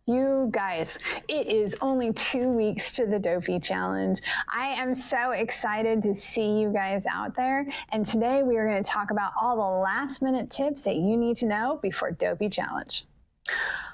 You guys, it is only 2 weeks to the Dopey Challenge. I am so excited to see you guys out there. And today we are going to talk about all the last minute tips that you need to know before Dopey Challenge.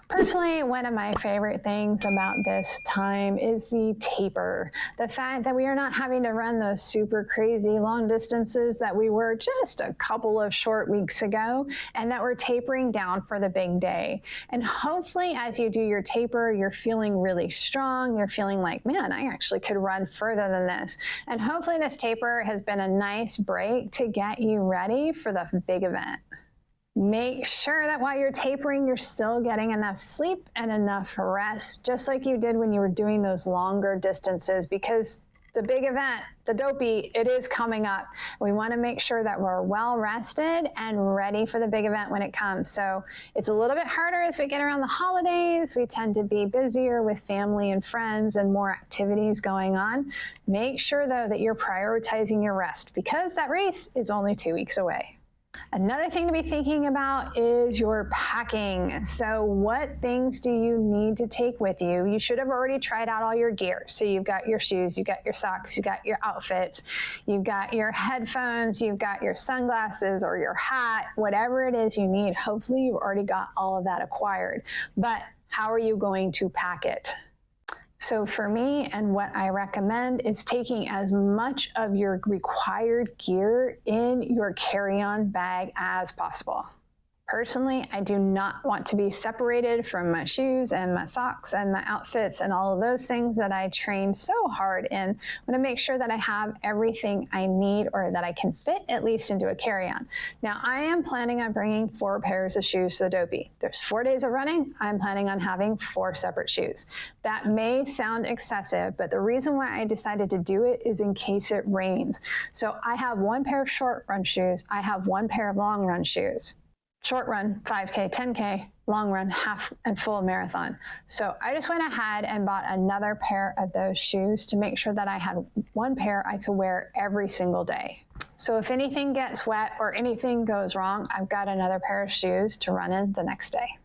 Personally, one of my favorite things about this time is the taper. The fact that we are not having to run those super crazy long distances that we were just a couple of short weeks ago, and that we're tapering down for the big day. And hopefully as you do your taper, you're feeling really strong. You're feeling like, man, I actually could run further than this. And hopefully this taper has been a nice break to get you ready for the big event. Make sure that while you're tapering, you're still getting enough sleep and enough rest, just like you did when you were doing those longer distances, because the big event, the Dopey, it is coming up. We want to make sure that we're well rested and ready for the big event when it comes. So it's a little bit harder as we get around the holidays. We tend to be busier with family and friends and more activities going on. Make sure, though, that you're prioritizing your rest, because that race is only 2 weeks away. Another thing to be thinking about is your packing. So what things do you need to take with you? You should have already tried out all your gear. So you've got your shoes, you've got your socks, you've got your outfits, you've got your headphones, you've got your sunglasses or your hat, whatever it is you need. Hopefully you've already got all of that acquired. But how are you going to pack it? So for me, and what I recommend, is taking as much of your required gear in your carry-on bag as possible. Personally, I do not want to be separated from my shoes and my socks and my outfits and all of those things that I trained so hard in. I want to make sure that I have everything I need, or that I can fit at least into a carry-on. Now, I am planning on bringing 4 pairs of shoes to the Dopey. There's 4 days of running. I'm planning on having 4 separate shoes. That may sound excessive, but the reason why I decided to do it is in case it rains. So I have 1 pair of short run shoes. I have 1 pair of long run shoes. Short run, 5K, 10K, long run, half and full marathon. So I just went ahead and bought another pair of those shoes to make sure that I had 1 pair I could wear every single day. So if anything gets wet or anything goes wrong, I've got another pair of shoes to run in the next day.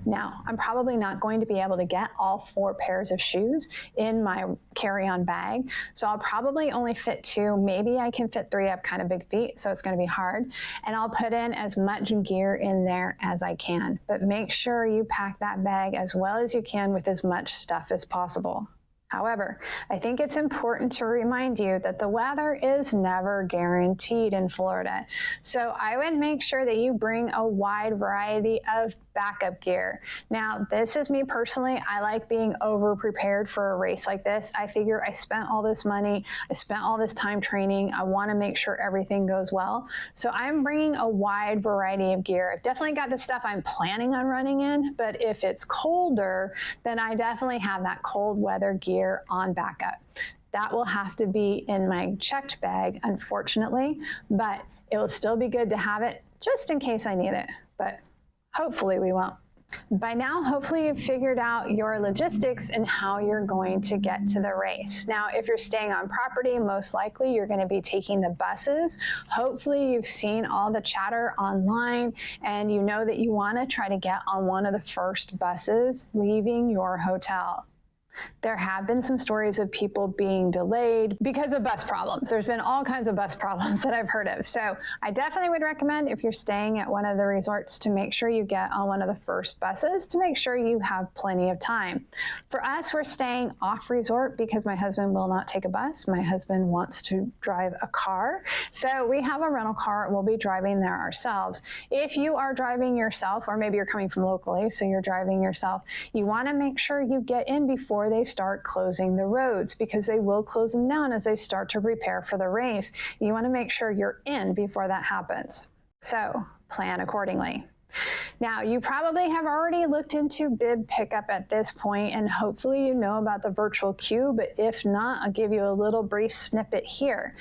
Now, I'm probably not going to be able to get all 4 pairs of shoes in my carry-on bag, so I'll probably only fit 2. Maybe I can fit 3. I have kind of big feet, so it's going to be hard. And I'll put in as much gear in there as I can. But make sure you pack that bag as well as you can with as much stuff as possible. However, I think it's important to remind you that the weather is never guaranteed in Florida. So I would make sure that you bring a wide variety of backup gear. Now, this is me personally. I like being over prepared for a race like this. I figure I spent all this money, I spent all this time training. I want to make sure everything goes well. So I'm bringing a wide variety of gear. I've definitely got the stuff I'm planning on running in, but if it's colder, then I definitely have that cold weather gear on backup. That will have to be in my checked bag, unfortunately, but it will still be good to have it just in case I need it, but hopefully we won't. By now, hopefully you've figured out your logistics and how you're going to get to the race. Now, if you're staying on property, most likely you're going to be taking the buses. Hopefully you've seen all the chatter online and you know that you want to try to get on one of the first buses leaving your hotel. There have been some stories of people being delayed because of bus problems. There's been all kinds of bus problems that I've heard of. So I definitely would recommend, if you're staying at one of the resorts, to make sure you get on one of the first buses to make sure you have plenty of time. For us, we're staying off resort because my husband will not take a bus. My husband wants to drive a car. So we have a rental car and we'll be driving there ourselves. If you are driving yourself, or maybe you're coming from locally, so you're driving yourself, you want to make sure you get in before they start closing the roads, because they will close them down as they start to prepare for the race. You want to make sure you're in before that happens. So plan accordingly. Now, you probably have already looked into bib pickup at this point, and hopefully you know about the virtual queue, but if not, I'll give you a little brief snippet here.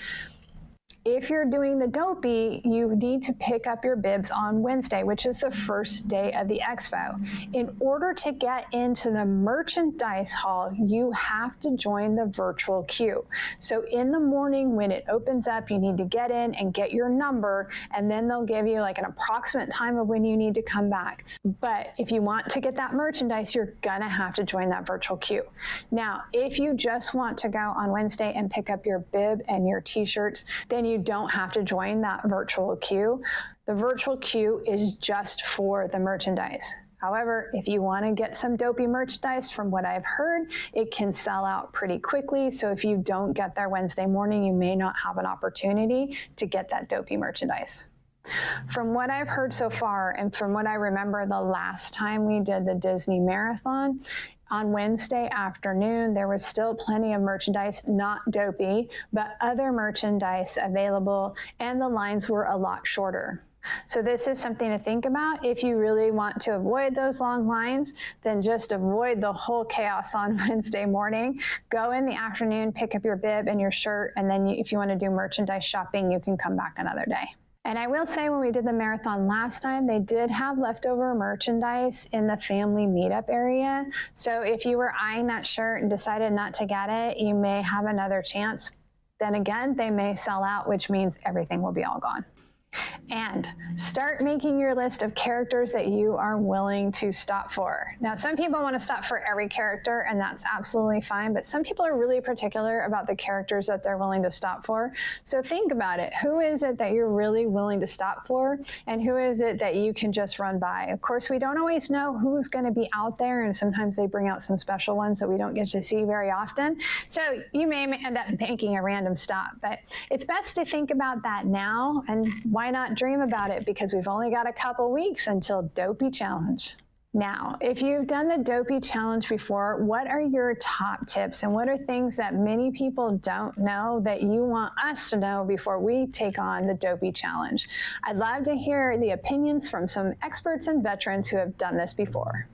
If you're doing the Dopey, you need to pick up your bibs on Wednesday, which is the first day of the expo. In order to get into the merchandise hall, you have to join the virtual queue. So in the morning when it opens up, you need to get in and get your number, and then they'll give you like an approximate time of when you need to come back. But if you want to get that merchandise, you're gonna have to join that virtual queue. Now, if you just want to go on Wednesday and pick up your bib and your t-shirts, then you don't have to join that virtual queue. The virtual queue is just for the merchandise. However, if you want to get some Dopey merchandise, from what I've heard, it can sell out pretty quickly. So if you don't get there Wednesday morning, you may not have an opportunity to get that Dopey merchandise. From what I've heard so far, and from what I remember the last time we did the Disney Marathon, on Wednesday afternoon, there was still plenty of merchandise, not Dopey, but other merchandise available, and the lines were a lot shorter. So this is something to think about. If you really want to avoid those long lines, then just avoid the whole chaos on Wednesday morning. Go in the afternoon, pick up your bib and your shirt, and then if you want to do merchandise shopping, you can come back another day. And I will say, when we did the marathon last time, they did have leftover merchandise in the family meetup area. So if you were eyeing that shirt and decided not to get it, you may have another chance. Then again, they may sell out, which means everything will be all gone. And start making your list of characters that you are willing to stop for. Now, some people want to stop for every character, and that's absolutely fine, but some people are really particular about the characters that they're willing to stop for. So think about it. Who is it that you're really willing to stop for, and who is it that you can just run by? Of course, we don't always know who's going to be out there, and sometimes they bring out some special ones that we don't get to see very often. So you may end up making a random stop, but it's best to think about that now, and why not dream about it, because we've only got a couple weeks until Dopey Challenge. Now, if you've done the Dopey Challenge before, what are your top tips, and what are things that many people don't know that you want us to know before we take on the Dopey Challenge? I'd love to hear the opinions from some experts and veterans who have done this before.